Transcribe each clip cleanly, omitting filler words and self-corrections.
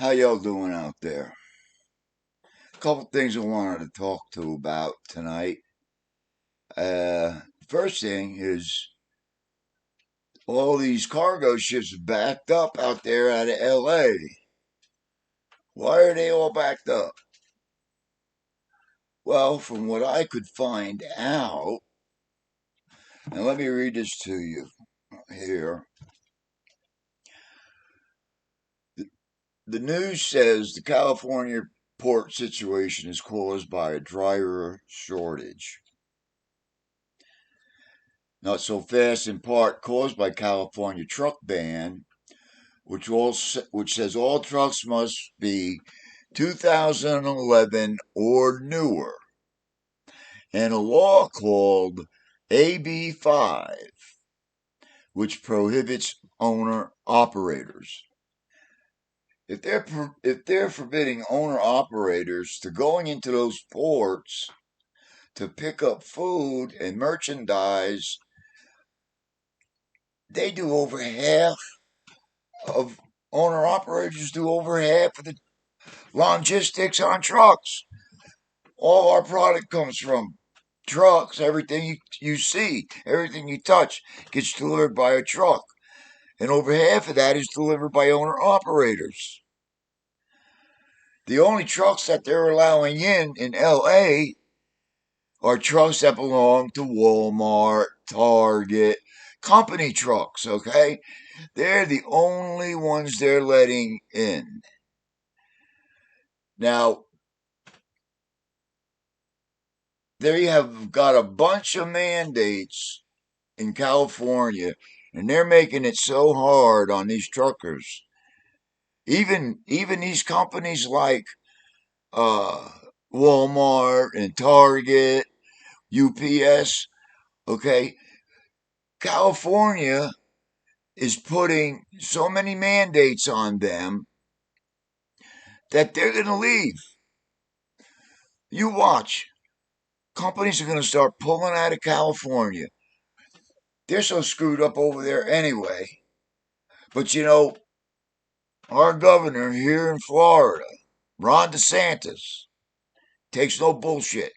How y'all doing out there? A couple things I wanted to talk to about tonight. First thing is all these cargo ships backed up out there out of LA. Why are they all backed up? Well, from what I could find out, and let me read this to you here. The news says the California port situation is caused by a driver shortage. Not so fast, in part caused by California truck ban, which says all trucks must be 2011 or newer, and a law called AB 5, which prohibits owner operators. If they're forbidding owner operators to going into those ports to pick up food and merchandise, they do over half of owner operators do over half of the logistics on trucks. All our product comes from trucks. Everything you see, everything you touch gets delivered by a truck. And over half of that is delivered by owner operators. The only trucks that they're allowing in LA are trucks that belong to Walmart, Target, company trucks, okay? They're the only ones they're letting in. Now, they have got a bunch of mandates in California, and they're making it so hard on these truckers. Even these companies like uh, Walmart and Target, UPS. Okay, California is putting so many mandates on them that they're going to leave. You watch. Companies are going to start pulling out of California. They're so screwed up over there anyway. But our governor here in Florida, Ron DeSantis, takes no bullshit.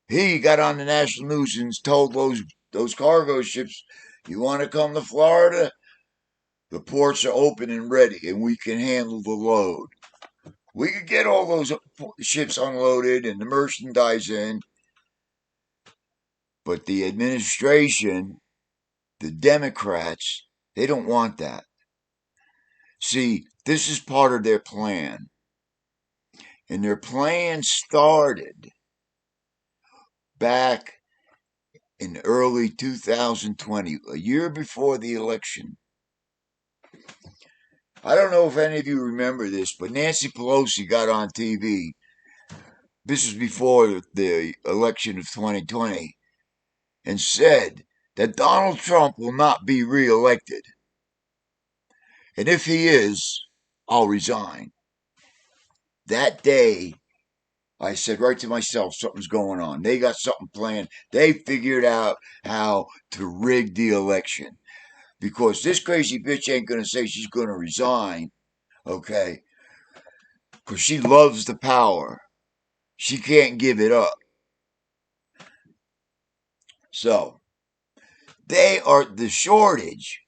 He got on the national news and told those cargo ships, "You want to come to Florida? The ports are open and ready, and we can handle the load. We could get all those ships unloaded and the merchandise in." But the administration, the Democrats, they don't want that. See, this is part of their plan. And their plan started back in early 2020, a year before the election. I don't know if any of you remember this, but Nancy Pelosi got on TV. This was before the election of 2020, and said that Donald Trump will not be reelected. And if he is, I'll resign. That day, I said right to myself, something's going on. They got something planned. They figured out how to rig the election. Because this crazy bitch ain't going to say she's going to resign, okay? Because she loves the power. She can't give it up. So, the shortage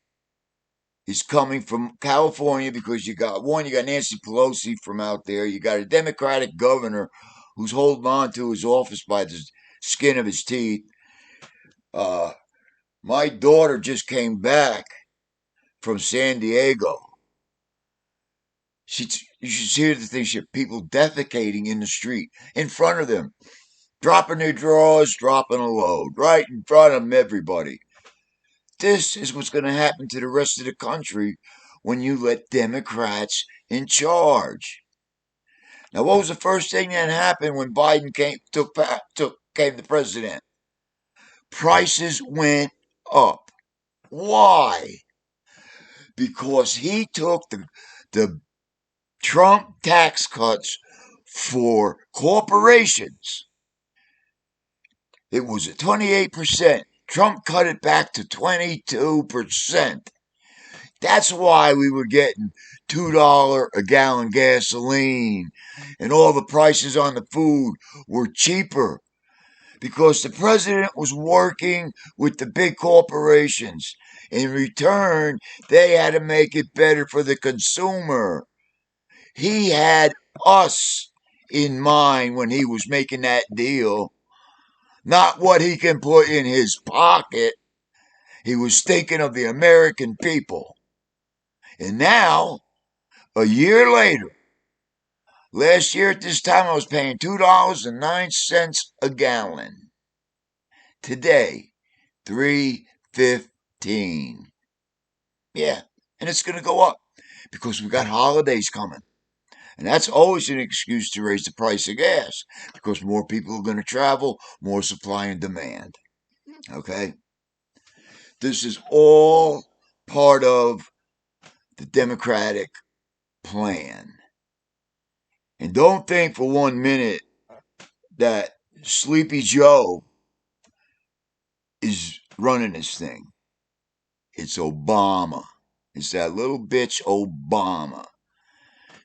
is coming from California because you got Nancy Pelosi from out there. You got a Democratic governor who's holding on to his office by the skin of his teeth. My daughter just came back from San Diego. You should hear the things, people defecating in the street in front of them, dropping their drawers, dropping a load right in front of everybody. This is what's going to happen to the rest of the country when you let Democrats in charge. Now, what was the first thing that happened when Biden came the president? Prices went up. Why? Because he took the Trump tax cuts for corporations. It was at 28%. Trump cut it back to 22%. That's why we were getting $2 a gallon gasoline and all the prices on the food were cheaper because the president was working with the big corporations. In return, they had to make it better for the consumer. He had us in mind when he was making that deal, not what he can put in his pocket. He was thinking of the American people. And now, a year later, last year at this time, I was paying $2.09 a gallon. Today, $3.15. Yeah, and it's going to go up because we've got holidays coming. And that's always an excuse to raise the price of gas because more people are going to travel, more supply and demand. Okay? This is all part of the Democratic plan. And don't think for 1 minute that Sleepy Joe is running this thing. It's Obama. It's that little bitch Obama.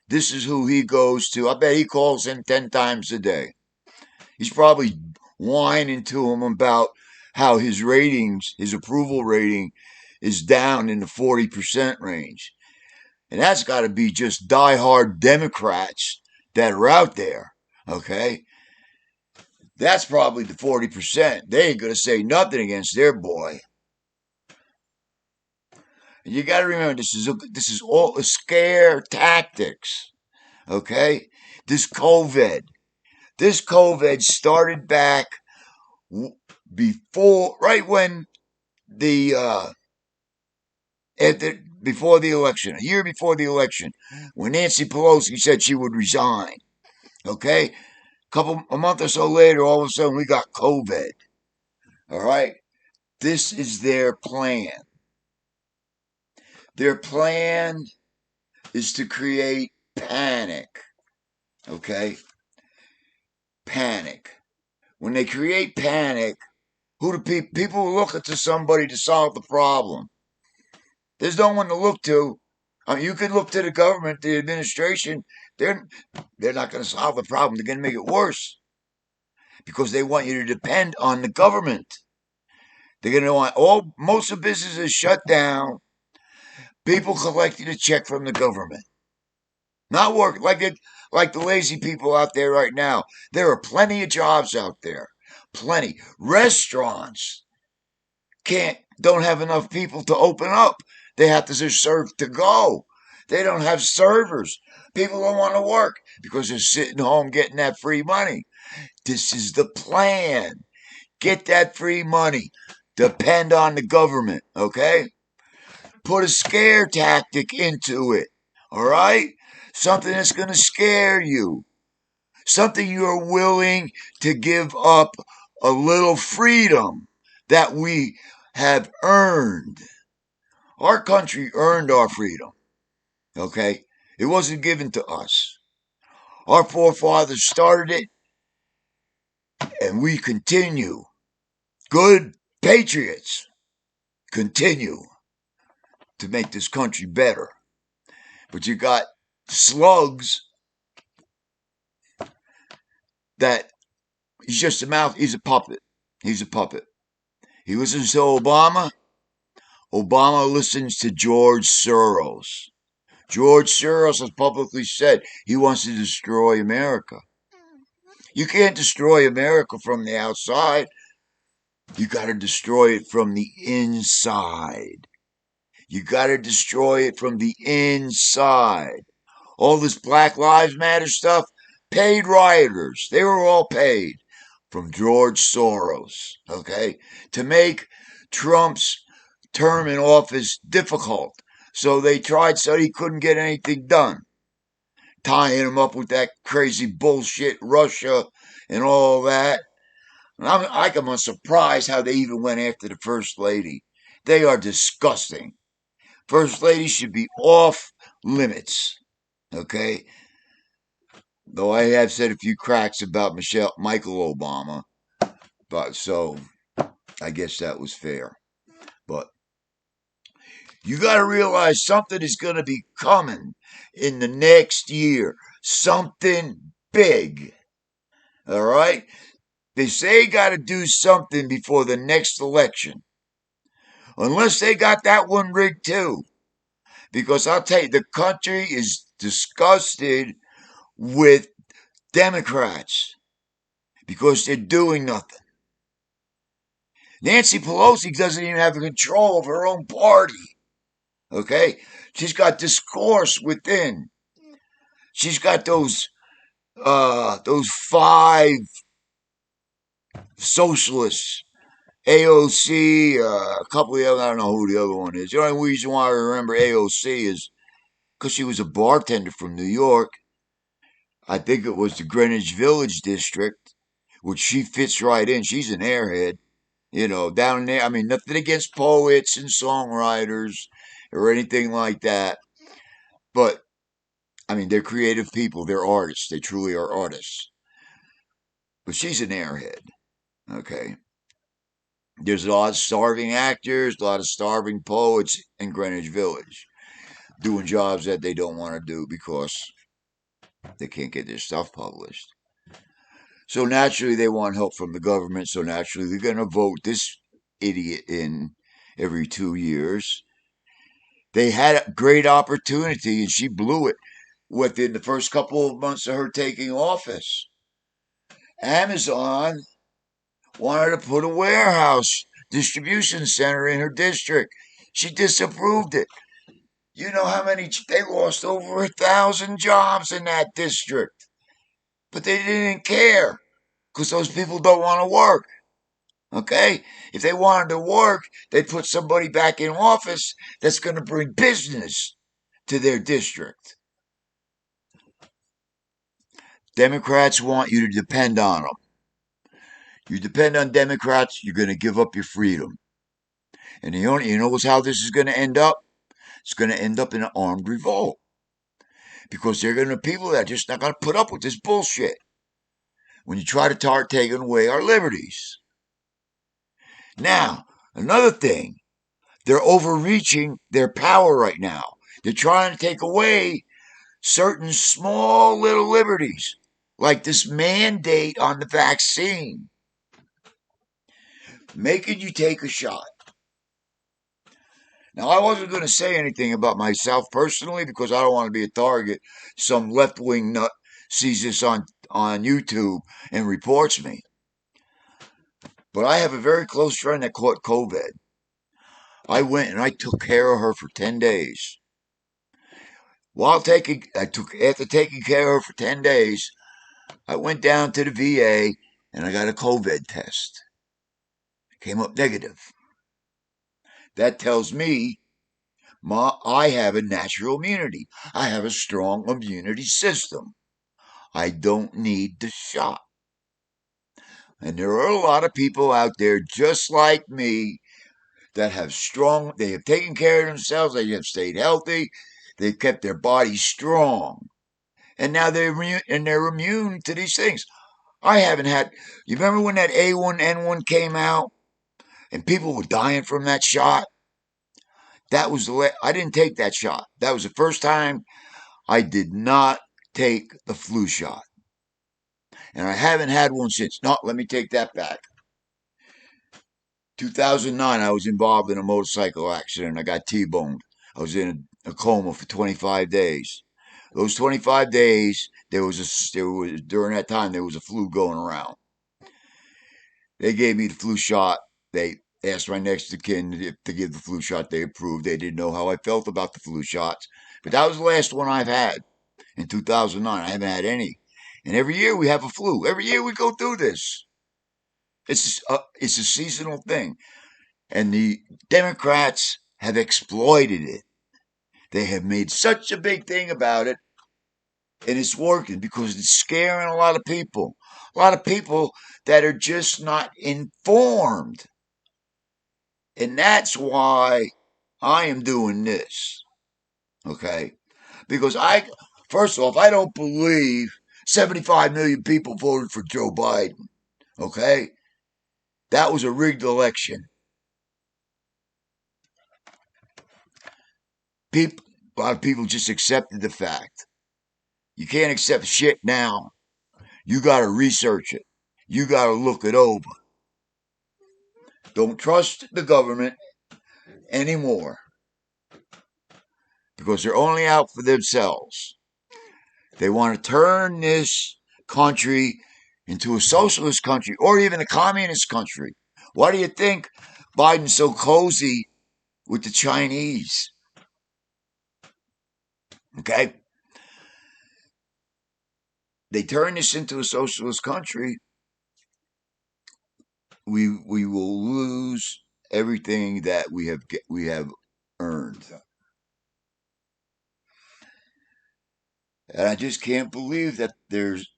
This is who he goes to. I bet he calls him 10 times a day. He's probably whining to him about how his ratings, his approval rating, is down in the 40% range. And that's got to be just diehard Democrats that are out there. Okay? That's probably the 40%. They ain't going to say nothing against their boy. And you got to remember, this is all a scare tactics. Okay? This COVID started back before, right when the before the election, a year before the election, when Nancy Pelosi said she would resign. Okay, a month or so later, all of a sudden we got COVID. All right, this is their plan. Their plan is to create panic. Okay, panic. When they create panic, who do people look to somebody to solve the problem? There's no one to look to. I mean, you could look to the government, the administration. They're not going to solve the problem. They're going to make it worse because they want you to depend on the government. They're going to want most of businesses shut down. People collecting a check from the government, not work like the lazy people out there right now. There are plenty of jobs out there, plenty. Restaurants don't have enough people to open up. They have to just serve to go. They don't have servers. People don't want to work because they're sitting home getting that free money. This is the plan. Get that free money. Depend on the government, okay? Put a scare tactic into it, all right? Something that's going to scare you. Something you're willing to give up a little freedom that we have earned. Our country earned our freedom, okay? It wasn't given to us. Our forefathers started it, and we continue. Good patriots continue to make this country better. But you got slugs that he's just a mouth, he's a puppet. He's a puppet. He listens to Obama. Obama listens to George Soros. George Soros has publicly said he wants to destroy America. You can't destroy America from the outside. You got to destroy it from the inside. You got to destroy it from the inside. All this Black Lives Matter stuff, paid rioters. They were all paid from George Soros, okay, to make Trump's term in office difficult. So they tried so he couldn't get anything done, tying him up with that crazy bullshit, Russia and all that. And I'm surprised how they even went after the First Lady. They are disgusting. First Lady should be off limits, okay? Though I have said a few cracks about Michael Obama, but so I guess that was fair. But You got to realize something is going to be coming in the next year. Something big. All right? They say got to do something before the next election. Unless they got that one rigged too. Because I'll tell you, the country is disgusted with Democrats because they're doing nothing. Nancy Pelosi doesn't even have control of her own party. Okay? She's got discourse within. She's got those five socialists, AOC, a couple of the other, I don't know who the other one is. The only reason why I remember AOC is because she was a bartender from New York. I think it was the Greenwich Village district, which she fits right in. She's an airhead, down there. I mean, nothing against poets and songwriters or anything like that. But, I mean, they're creative people. They're artists. They truly are artists. But she's an airhead, okay? There's a lot of starving actors, a lot of starving poets in Greenwich Village doing jobs that they don't want to do because they can't get their stuff published. So naturally, they want help from the government. So naturally, they're going to vote this idiot in every 2 years. They had a great opportunity and she blew it within the first couple of months of her taking office. Amazon wanted to put a warehouse distribution center in her district. She disapproved it. You know how many, they lost over 1,000 jobs in that district. But they didn't care because those people don't want to work. Okay? If they wanted to work, they'd put somebody back in office that's going to bring business to their district. Democrats want you to depend on them. You depend on Democrats, you're going to give up your freedom. And you know how this is going to end up? It's going to end up in an armed revolt. Because they're going to people that are just not going to put up with this bullshit when you try to start taking away our liberties. Now, another thing, they're overreaching their power right now. They're trying to take away certain small little liberties, like this mandate on the vaccine, making you take a shot. Now, I wasn't going to say anything about myself personally because I don't want to be a target. Some left wing nut sees this on YouTube and reports me. But I have a very close friend that caught COVID. I went and I took care of her for 10 days. After taking care of her for 10 days, I went down to the VA and I got a COVID test. It came up negative. That tells me I have a natural immunity. I have a strong immunity system. I don't need the shot. And there are a lot of people out there just like me that they have taken care of themselves, they have stayed healthy, they've kept their bodies strong. And now they're immune to these things. I haven't had, you remember when that A1N1 came out and people were dying from that shot? I didn't take that shot. That was the first time I did not take the flu shot. And I haven't had one since. No, let me take that back. 2009, I was involved in a motorcycle accident. I got T-boned. I was in a coma for 25 days. Those 25 days, during that time, there was a flu going around. They gave me the flu shot. They asked my next of kin to give the flu shot. They approved. They didn't know how I felt about the flu shots. But that was the last one I've had in 2009. I haven't had any. And every year we have a flu. Every year we go through this. It's a seasonal thing. And the Democrats have exploited it. They have made such a big thing about it. And it's working because it's scaring a lot of people. A lot of people that are just not informed. And that's why I am doing this. Okay? Because first off, I don't believe 75 million people voted for Joe Biden. Okay? That was a rigged election. People, a lot of people just accepted the fact. You can't accept shit now. You got to research it. You got to look it over. Don't trust the government anymore because they're only out for themselves. They want to turn this country into a socialist country or even a communist country. Why do you think Biden's so cozy with the Chinese? Okay? They turn this into a socialist country, we will lose everything that we have earned. And I just can't believe that there's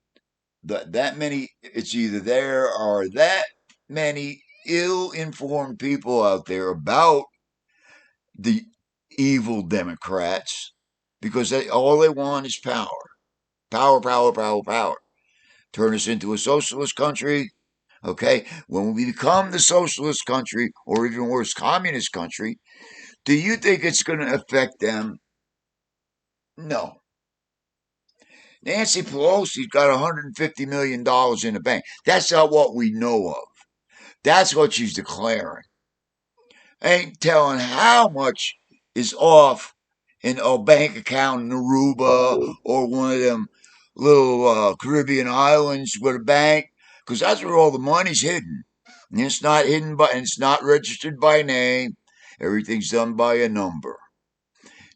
that many. It's either there are that many ill-informed people out there about the evil Democrats because all they want is power, power, power, power, power. Turn us into a socialist country. Okay, when we become the socialist country, or even worse, communist country, do you think it's going to affect them? No. Nancy Pelosi's got $150 million in the bank. That's not what we know of. That's what she's declaring. Ain't telling how much is off in a bank account in Aruba or one of them little Caribbean islands with a bank, because that's where all the money's hidden. And it's not hidden by, and it's not registered by name. Everything's done by a number.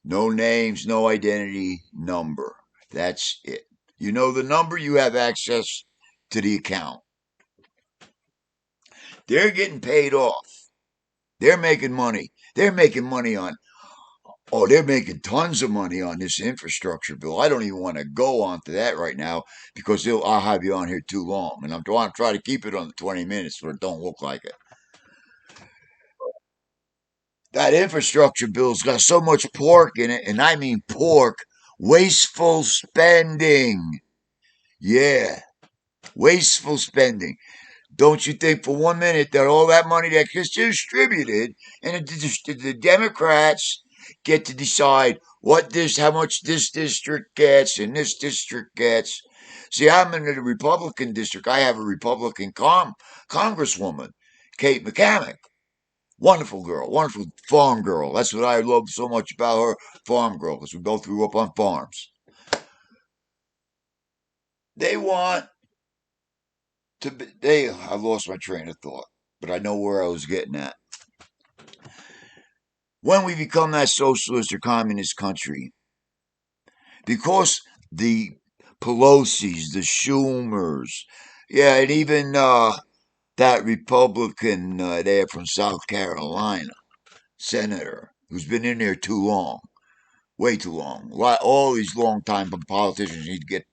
No names, no identity, number. That's it. You know the number, you have access to the account. They're getting paid off. They're making money. They're making money on, oh, they're making tons of money on this infrastructure bill. I don't even want to go on to that right now because I'll have you on here too long. And I'm trying to try to keep it on the 20 minutes, but it don't look like it. That infrastructure bill's got so much pork in it, and I mean pork, wasteful spending. Yeah, wasteful spending. Don't you think for 1 minute that all that money that gets distributed and the Democrats get to decide how much this district gets and this district gets? See, I'm in the Republican district. I have a Republican congresswoman, Kate McCamick. Wonderful girl, wonderful farm girl. That's what I love so much about her, farm girl, because we both grew up on farms. They want I lost my train of thought, but I know where I was getting at. When we become that socialist or communist country, because the Pelosi's, the Schumers, yeah, and even that Republican there from South Carolina, senator, who's been in there too long, way too long. All these long time politicians need to get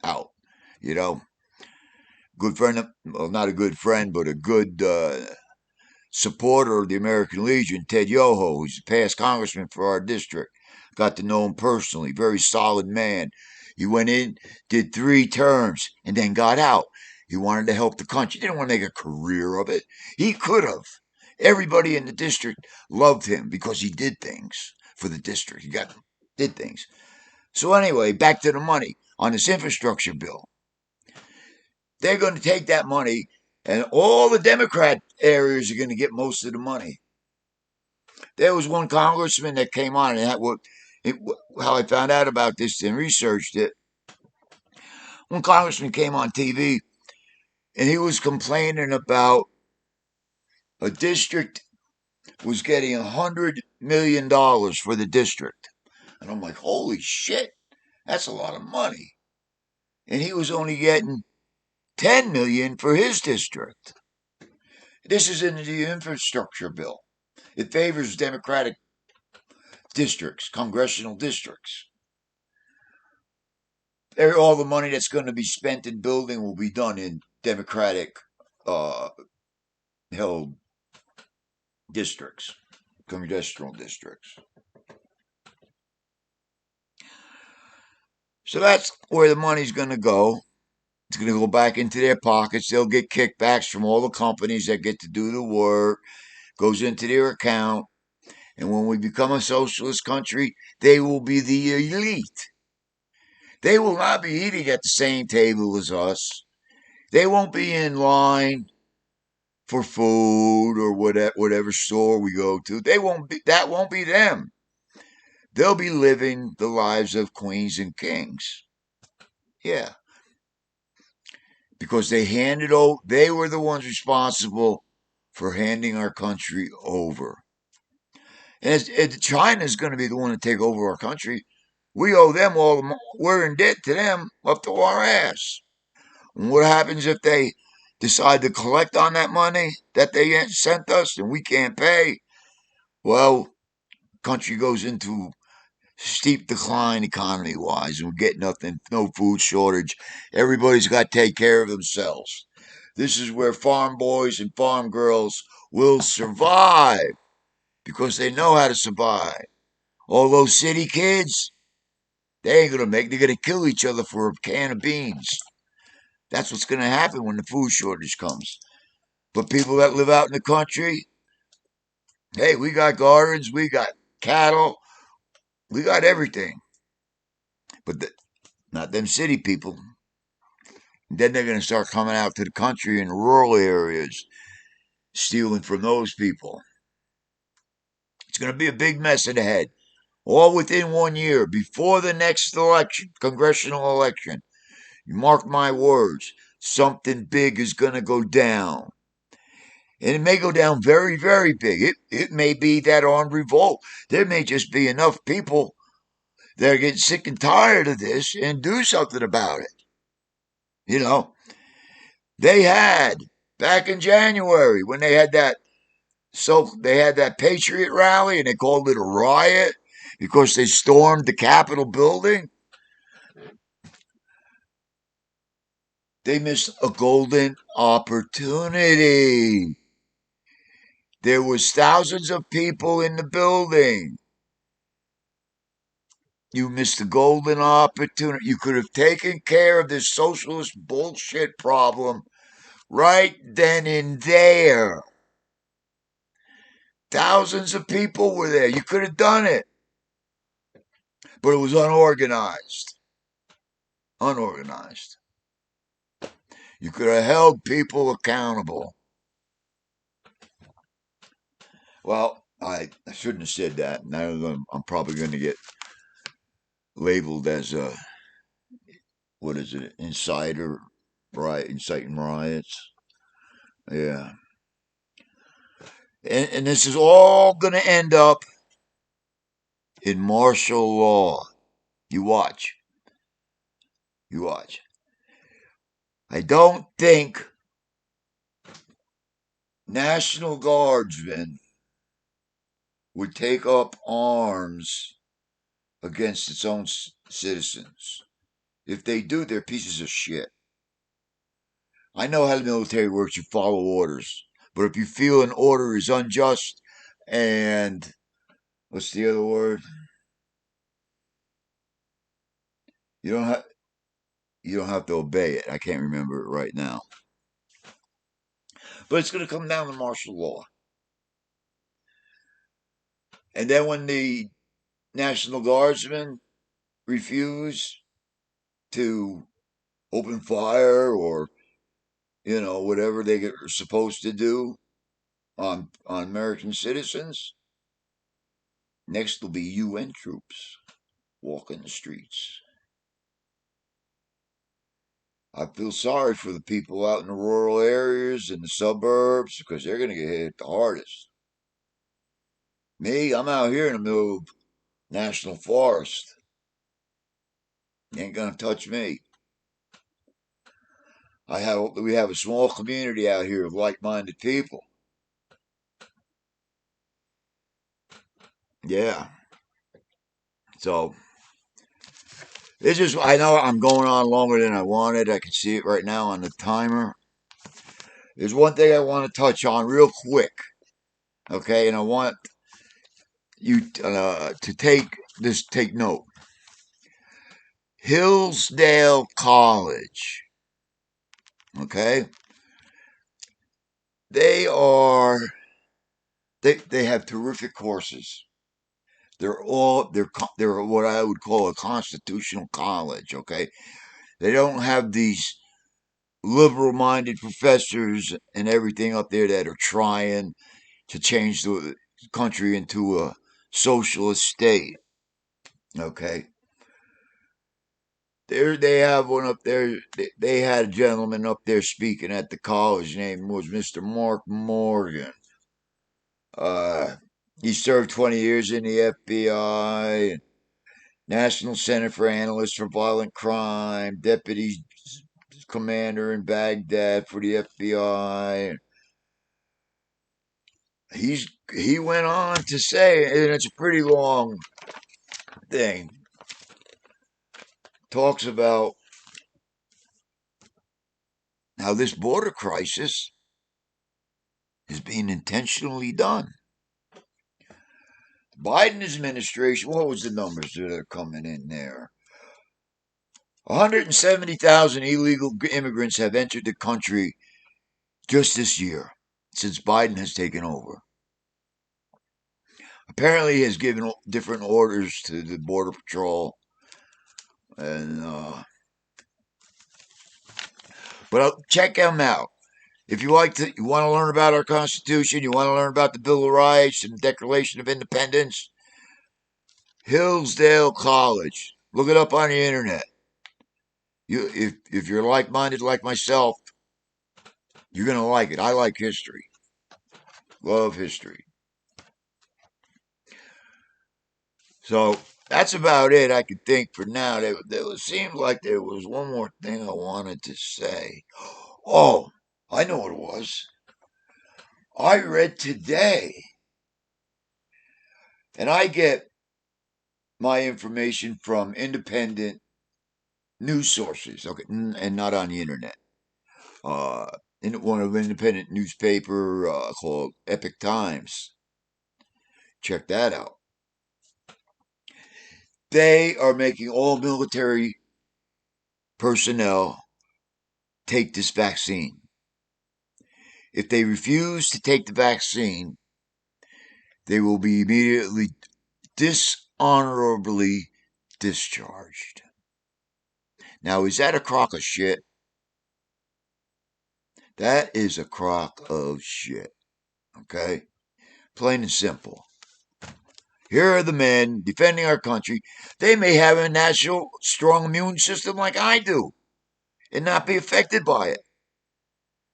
out, you know. Good friend, well, not a good friend, but a good supporter of the American Legion, Ted Yoho, who's a past congressman for our district. Got to know him personally. Very solid man. He went in, did 3 terms, and then got out. He wanted to help the country. He didn't want to make a career of it. He could have. Everybody in the district loved him because he did things for the district. Did things. So anyway, back to the money on this infrastructure bill. They're going to take that money, and all the Democrat areas are going to get most of the money. There was one congressman that came on, and how I found out about this and researched it. One congressman came on TV, and he was complaining about a district was getting $100 million for the district. And I'm like, holy shit, that's a lot of money. And he was only getting 10 million for his district. This is in the infrastructure bill. It favors Democratic districts, congressional districts. All the money that's going to be spent in building will be done in Democratic held districts, congressional districts. So that's where the money's going to go. It's going to go back into their pockets. They'll get kickbacks from all the companies that get to do the work. Goes into their account. And when we become a socialist country, they will be the elite. They will not be eating at the same table as us. They won't be in line for food or whatever store we go to. They won't be. That won't be them. They'll be living the lives of queens and kings. Yeah, because they handed over. They were the ones responsible for handing our country over. And China's going to be the one to take over our country. We owe them all. We're in debt to them up to our ass. And what happens if they decide to collect on that money that they sent us and we can't pay? Well, country goes into steep decline economy wise, and we get nothing, no food shortage. Everybody's got to take care of themselves. This is where farm boys and farm girls will survive because they know how to survive. All those city kids, they ain't gonna make. They're gonna kill each other for a can of beans. That's what's gonna happen when the food shortage comes. But people that live out in the country, hey, we got gardens, we got cattle, we got everything. But not them city people. Then they're going to start coming out to the country and rural areas, stealing from those people. It's going to be a big mess ahead. All within 1 year, before the next election, congressional election. You mark my words, something big is going to go down. And it may go down very, very big. It may be that armed revolt. There may just be enough people that are getting sick and tired of this and do something about it. You know, they had back in January when they had that Patriot rally and they called it a riot because they stormed the Capitol building. They missed a golden opportunity. There was thousands of people in the building. You missed a golden opportunity. You could have taken care of this socialist bullshit problem right then and there. Thousands of people were there. You could have done it. But it was unorganized. Unorganized. You could have held people accountable. Well, I shouldn't have said that. Now I'm probably going to get labeled as a, what is it, insider, right? Inciting riots. Yeah. And this is all going to end up in martial law. You watch. You watch. I don't think National Guardsmen would take up arms against its own citizens. If they do, they're pieces of shit. I know how the military works. You follow orders. But if you feel an order is unjust and what's the other word? You don't have you don't have to obey it. I can't remember it right now. But it's going to come down to martial law. And then when the National Guardsmen refuse to open fire or whatever they are supposed to do on American citizens, next will be UN troops walking the streets. I feel sorry for the people out in the rural areas and the suburbs because they're going to get hit the hardest. Me, I'm out here in the middle of national forest. You ain't going to touch me. We have a small community out here of like-minded people. Yeah. So it's just, I know I'm going on longer than I wanted. I can see it right now on the timer. There's one thing I want to touch on real quick. Okay. And I want you to take note. Hillsdale College. Okay. They are They have terrific courses. They're what I would call a constitutional college. Okay, they don't have these liberal-minded professors and everything up there that are trying to change the country into a socialist state. Okay, they have one up there. They had a gentleman up there speaking at the college. His name was Mr. Mark Morgan. Uh, he served 20 years in the FBI, National Center for Analysts for Violent Crime, deputy commander in Baghdad for the FBI. He went on to say, and it's a pretty long thing, talks about how this border crisis is being intentionally done. Biden administration, what was the numbers that are coming in there? 170,000 illegal immigrants have entered the country just this year since Biden has taken over. Apparently, he has given different orders to the Border Patrol. But check them out. If you want to learn about our Constitution, you want to learn about the Bill of Rights and the Declaration of Independence, Hillsdale College. Look it up on the internet. If you're like-minded like myself, you're gonna like it. I like history. Love history. So that's about it I could think for now. There seemed like there was one more thing I wanted to say. Oh, I know what it was. I read today, and I get my information from independent news sources, okay, and not on the internet. Uh, in one of an independent newspaper called Epic Times. Check that out. They are making all military personnel take this vaccine. If they refuse to take the vaccine, they will be immediately dishonorably discharged. Now, is that a crock of shit? That is a crock of shit. Okay? Plain and simple. Here are the men defending our country. They may have a natural, strong immune system like I do and not be affected by it.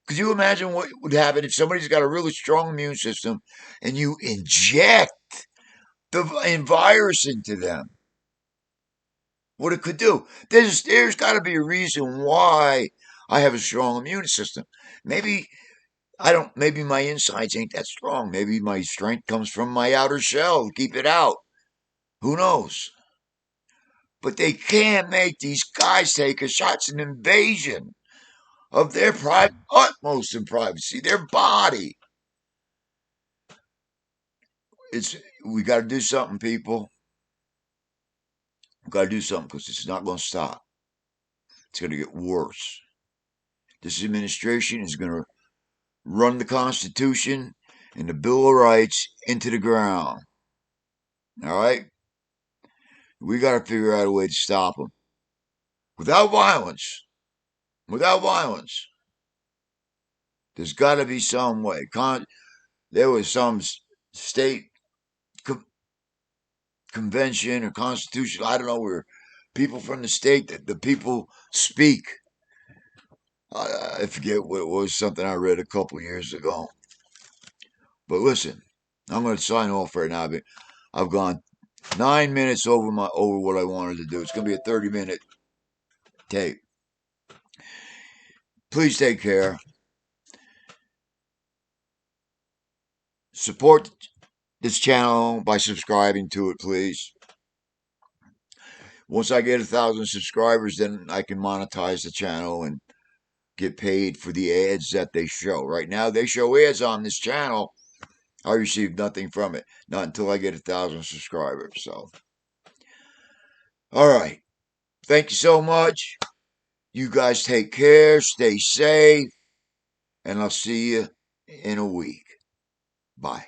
Could you imagine what would happen if somebody's got a really strong immune system and you inject the virus into them? What it could do? There's got to be a reason why I have a strong immune system. Maybe I don't. Maybe my insides ain't that strong. Maybe my strength comes from my outer shell to keep it out. Who knows? But they can't make these guys take a shot. It's an invasion of their utmost in privacy, their body. We got to do something, people. We got to do something because it's not going to stop. It's going to get worse. This administration is going to run the Constitution and the Bill of Rights into the ground. All right? We got to figure out a way to stop them without violence. Without violence. There's got to be some way. There was some state convention or constitution, I don't know, where people from the state, that the people speak. I forget what it was, something I read a couple years ago. But listen, I'm going to sign off right now. I've gone 9 minutes over what I wanted to do. It's going to be a 30-minute tape. Please take care. Support this channel by subscribing to it, please. Once I get 1,000 subscribers, then I can monetize the channel and get paid for the ads that they show. Right now, they show ads on this channel. I receive nothing from it. Not until I get 1,000 subscribers. So, all right. Thank you so much. You guys take care. Stay safe. And I'll see you in a week. Bye.